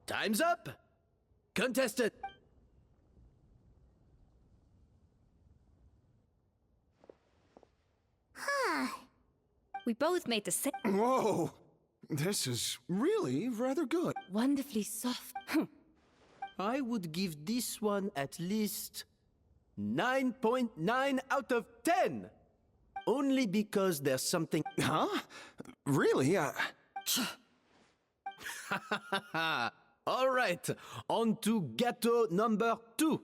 Time's up! Contestant! We both made the same. Whoa! This is really rather good. Wonderfully soft. I would give this one at least 9.9 out of 10! Only because there's something... Huh? Really? All right, on to gâteau number 2.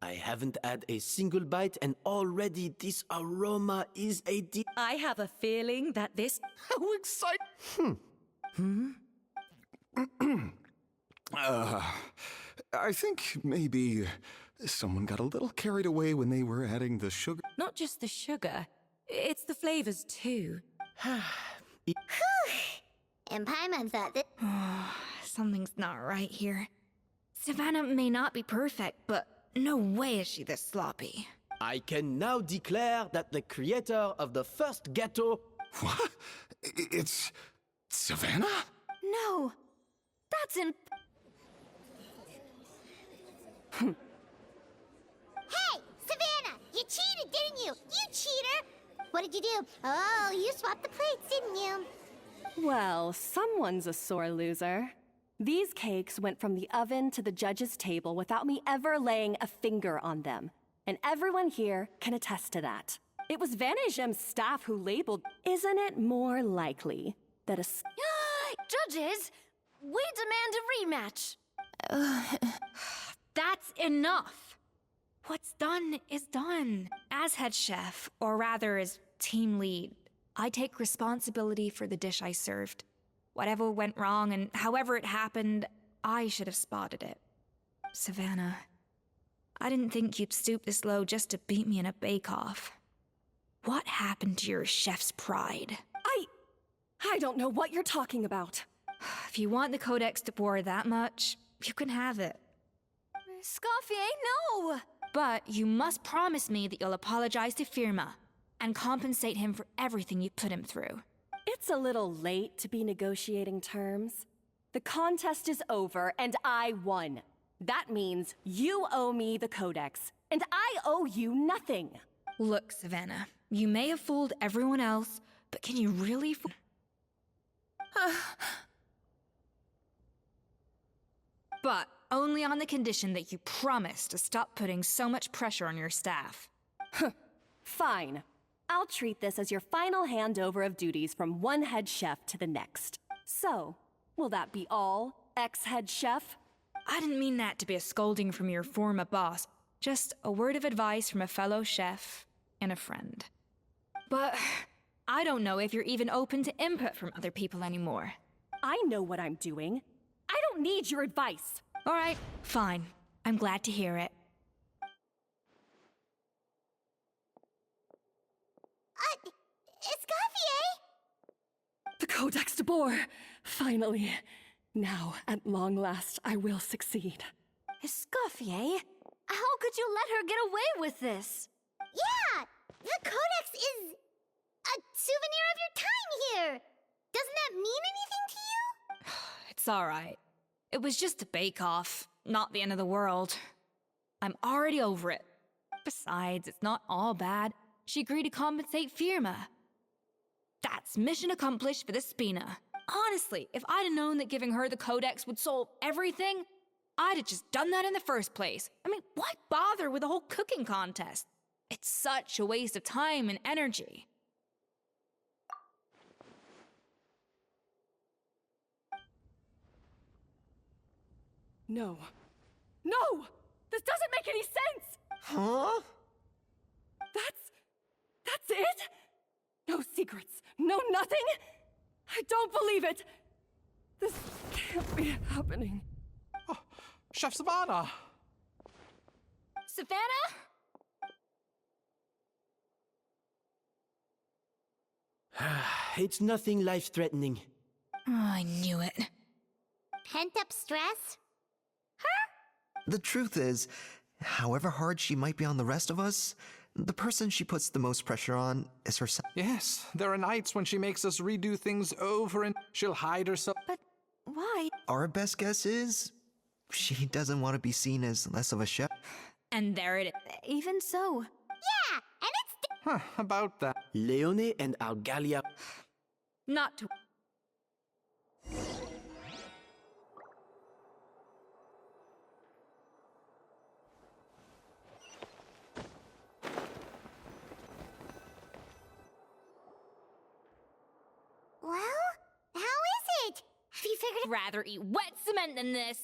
I haven't had a single bite and already this aroma is a I have a feeling that this. How exciting! I think maybe someone got a little carried away when they were adding the sugar. Not just the sugar, it's the flavors too. And Paimon thought that. Something's not right here. Savannah may not be perfect, but no way is she this sloppy. I can now declare that the creator of the first gâteau... What? It's Savannah? No, that's in. Hey, Savannah! You cheated, didn't you? You cheater! What did you do? Oh, you swapped the plates, didn't you? Well, someone's a sore loser. These cakes went from the oven to the judge's table without me ever laying a finger on them. And everyone here can attest to that. It was Van Gem's staff who labeled. Isn't it more likely that a... Judges, we demand a rematch. That's enough. What's done is done. As head chef, or rather as team lead, I take responsibility for the dish I served. Whatever went wrong and however it happened, I should have spotted it. Savannah, I didn't think you'd stoop this low just to beat me in a bake-off. What happened to your chef's pride? I don't know what you're talking about. If you want the Codex de Boer that much, you can have it. Scoffier, no! But you must promise me that you'll apologize to Firma and compensate him for everything you put him through. It's a little late to be negotiating terms. The contest is over and I won. That means you owe me the Codex, and I owe you nothing. Look, Savannah, you may have fooled everyone else, but can you really fool... But only on the condition that you promise to stop putting so much pressure on your staff. Fine. I'll treat this as your final handover of duties from one head chef to the next. So, will that be all, ex-head chef? I didn't mean that to be a scolding from your former boss, just a word of advice from a fellow chef and a friend. But I don't know if you're even open to input from other people anymore. I know what I'm doing. I don't need your advice. All right, fine. I'm glad to hear it. Escoffier! The Codex de Boer! Finally. Now, at long last, I will succeed. Escoffier? How could you let her get away with this? Yeah! The Codex is a souvenir of your time here! Doesn't that mean anything to you? It's all right. It was just a bake-off, not the end of the world. I'm already over it. Besides, it's not all bad. She agreed to compensate Firma. That's mission accomplished for the Spina. Honestly, if I'd have known that giving her the Codex would solve everything, I'd have just done that in the first place. I mean, why bother with the whole cooking contest? It's such a waste of time and energy. No. No! This doesn't make any sense! Huh? That's it? No secrets, no nothing? I don't believe it! This can't be happening. Oh, Chef Savannah! Savannah? It's nothing life-threatening. Oh, I knew it. Pent-up stress? The truth is, however hard she might be on the rest of us, the person she puts the most pressure on is herself. Yes, there are nights when she makes us redo things over and she'll hide herself. But why? why? Our best guess is she doesn't want to be seen as less of a chef. And there it is. Even so, Yeah, and it's Huh, about that. Leone and Algalia. Not to. Well, how is it? Have you figured Rather eat wet cement than this.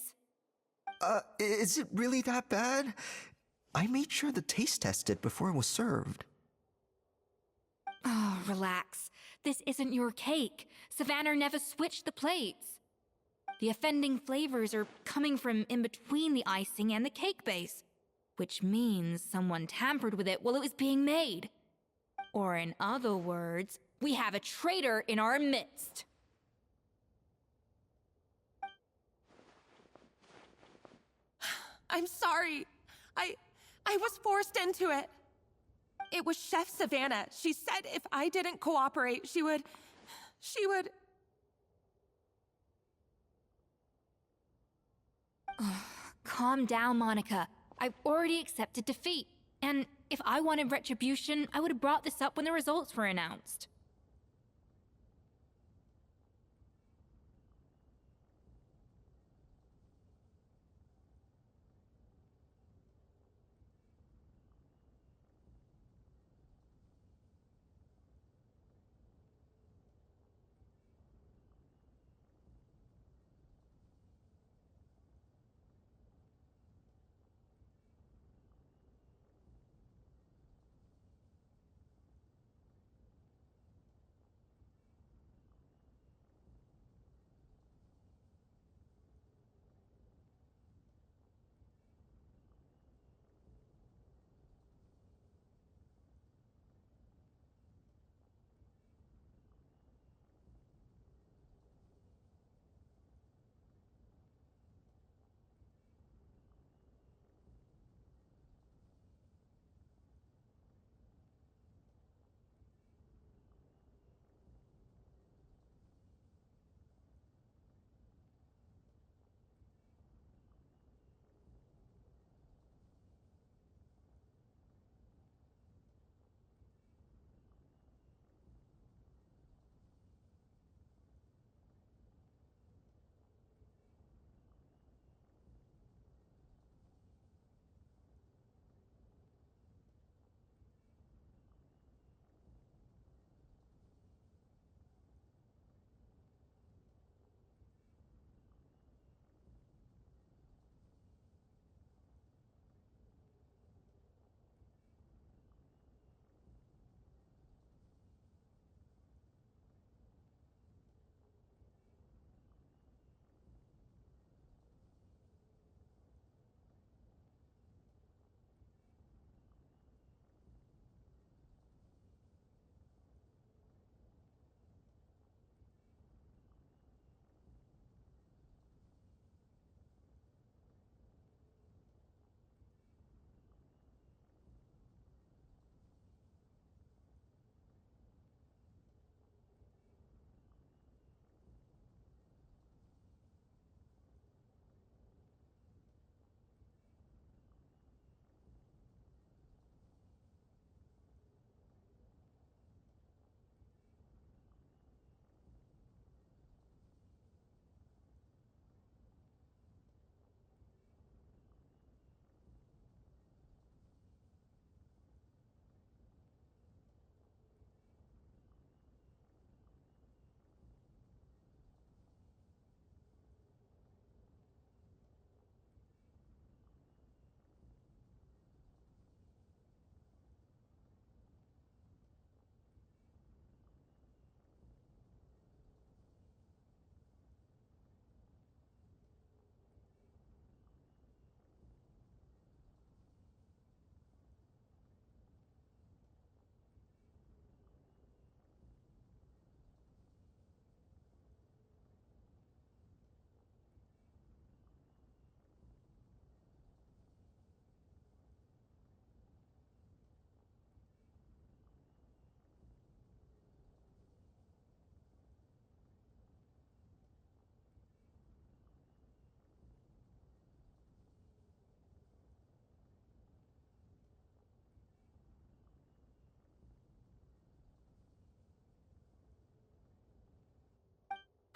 Is it really that bad? I made sure the taste tested before it was served. Oh, relax. This isn't your cake. Savannah never switched the plates. The offending flavors are coming from in between the icing and the cake base, which means someone tampered with it while it was being made. Or in other words, we have a traitor in our midst. I'm sorry. I was forced into it. It was Chef Savannah. She said if I didn't cooperate, she would... Calm down, Monica. I've already accepted defeat. And if I wanted retribution, I would have brought this up when the results were announced.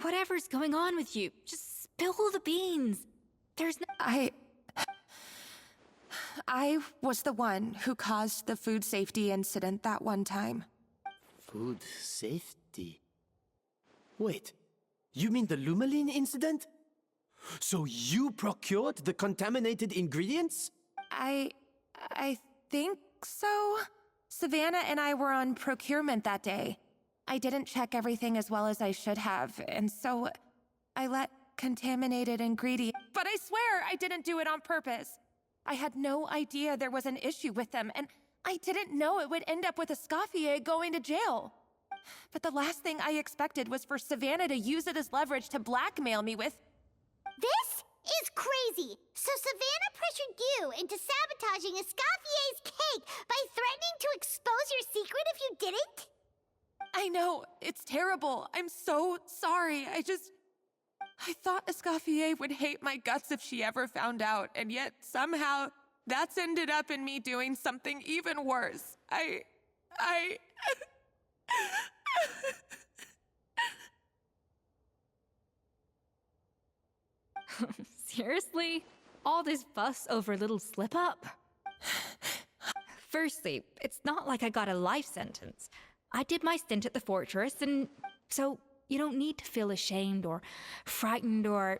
Whatever's going on with you, just spill the beans. There's no. I was the one who caused the food safety incident that one time. Food safety. Wait, you mean the Lumaline incident? So you procured the contaminated ingredients? I think so. Savannah and I were on procurement that day. I didn't check everything as well as I should have, and so I let contaminated ingredients. But I swear I didn't do it on purpose. I had no idea there was an issue with them, and I didn't know it would end up with Escoffier going to jail. But the last thing I expected was for Savannah to use it as leverage to blackmail me with. This is crazy! So Savannah pressured you into sabotaging Escoffier's cake by threatening to expose your secret if you didn't? I know, it's terrible. I'm so sorry. I thought Escoffier would hate my guts if she ever found out, and yet somehow that's ended up in me doing something even worse. Seriously? All this fuss over a little slip-up? Firstly, it's not like I got a life sentence. I did my stint at the fortress, and so you don't need to feel ashamed or frightened or...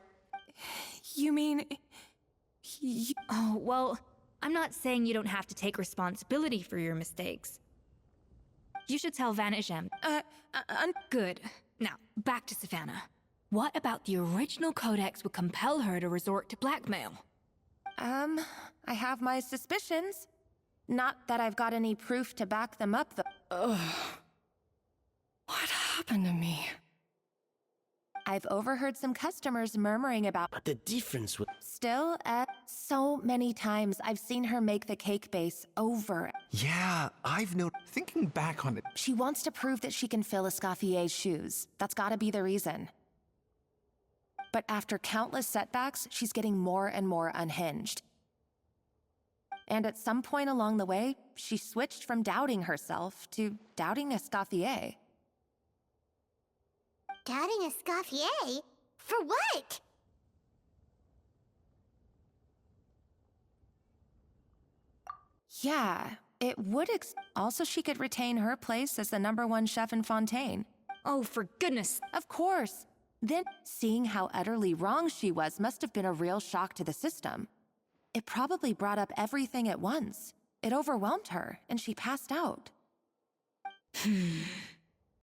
You mean... Oh, well, I'm not saying you don't have to take responsibility for your mistakes. You should tell Vanagem. Good. Now, back to Savannah. What about the original codex would compel her to resort to blackmail? I have my suspicions. Not that I've got any proof to back them up, though. What happened to me? I've overheard some customers murmuring about... But the difference was... Still, so many times I've seen her make the cake base over. Yeah, I've thinking back on it. She wants to prove that she can fill Escoffier's shoes. That's gotta be the reason. But after countless setbacks, she's getting more and more unhinged. And at some point along the way, she switched from doubting herself to doubting Escoffier. Doubting Escoffier? For what? Yeah, it would also she could retain her place as the #1 chef in Fontaine. Oh, for goodness. Of course. Then, seeing how utterly wrong she was must have been a real shock to the system. It probably brought up everything at once. It overwhelmed her, and she passed out.